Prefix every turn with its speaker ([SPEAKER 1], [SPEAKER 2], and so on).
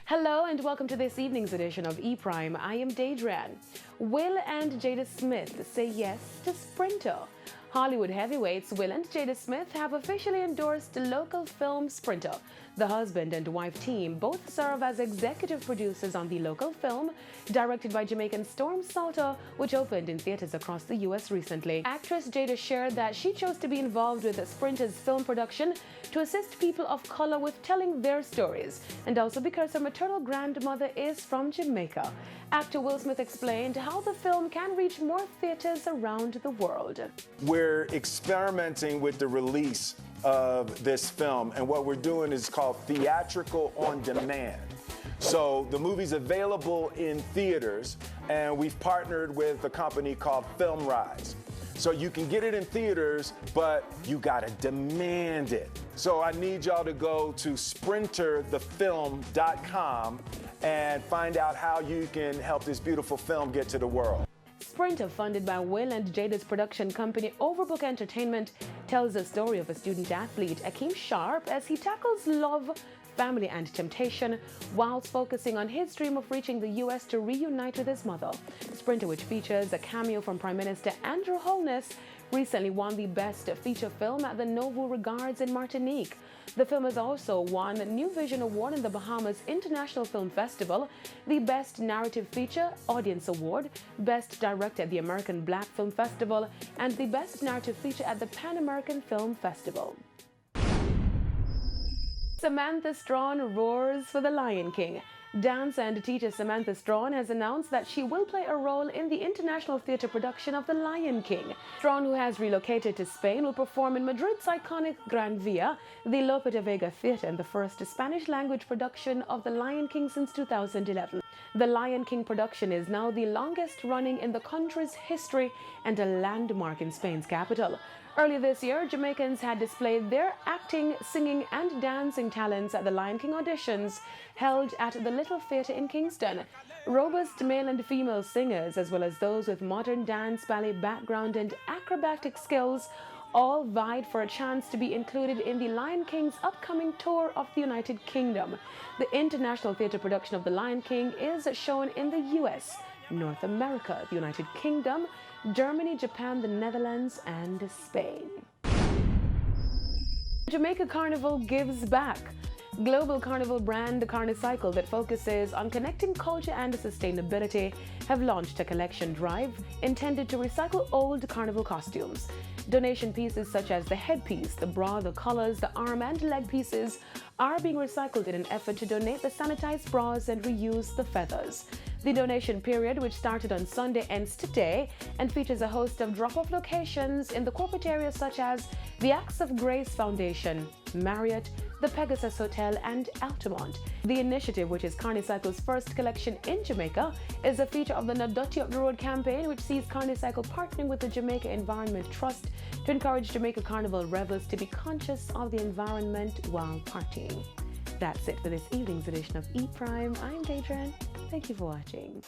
[SPEAKER 1] Hello and welcome to this evening's edition of E-Prime. I am Deidran. Will and Jada Smith say yes to Sprinter. Hollywood heavyweights Will and Jada Smith have officially endorsed local film Sprinter. The husband and wife team both serve as executive producers on the local film, directed by Jamaican Storm Salter, which opened in theaters across the U.S. recently. Actress Jada shared that she chose to be involved with Sprinter's film production to assist people of color with telling their stories, and also because her maternal grandmother is from Jamaica. Actor Will Smith explained how the film can reach more theaters around the world.
[SPEAKER 2] We're experimenting with the release of this film, and what we're doing is called theatrical on demand. So the movie's available in theaters, and we've partnered with a company called Film Rise. So you can get it in theaters, but you gotta demand it. So I need y'all to go to sprinterthefilm.com and find out how you can help this beautiful film get to the world.
[SPEAKER 1] Sprinter, funded by Will and Jada's production company Overbook Entertainment, tells the story of a student athlete, Akeem Sharp, as he tackles love, family and temptation whilst focusing on his dream of reaching the U.S. to reunite with his mother. Sprinter, which features a cameo from Prime Minister Andrew Holness, recently won the Best Feature Film at the Novo Regards in Martinique. The film has also won a New Vision Award in the Bahamas International Film Festival, the Best Narrative Feature Audience Award, Best Director at the American Black Film Festival, and the Best Narrative Feature at the Pan American Film Festival. Samantha Strawn roars for The Lion King. Dancer and teacher Samantha Strawn has announced that she will play a role in the international theatre production of The Lion King. Strawn, who has relocated to Spain, will perform in Madrid's iconic Gran Via, the Lope de Vega Theatre, in the first Spanish-language production of The Lion King since 2011. The Lion King production is now the longest running in the country's history and a landmark in Spain's capital. Earlier this year, Jamaicans had displayed their acting, singing and dancing talents at the Lion King auditions held at the Little Theatre in Kingston. Robust male and female singers, as well as those with modern dance, ballet background and acrobatic skills, all vied for a chance to be included in the Lion King's upcoming tour of the United Kingdom. The international theatre production of The Lion King is shown in the US, North America, the United Kingdom, Germany, Japan, the Netherlands, and Spain. Jamaica Carnival gives back. Global carnival brand Carnicycle, that focuses on connecting culture and sustainability, have launched a collection drive intended to recycle old carnival costumes. Donation pieces such as the headpiece, the bra, the collars, the arm and leg pieces are being recycled in an effort to donate the sanitized bras and reuse the feathers. The donation period, which started on Sunday, ends today and features a host of drop-off locations in the corporate areas such as the Acts of Grace Foundation, Marriott, the Pegasus Hotel and Altamont. The initiative, which is Carnicycle's first collection in Jamaica, is a feature of the Not Dirty Up the Road campaign, which sees Carnicycle partnering with the Jamaica Environment Trust to encourage Jamaica Carnival revels to be conscious of the environment while partying. That's it for this evening's edition of E-Prime. I'm Deidran. Thank you for watching.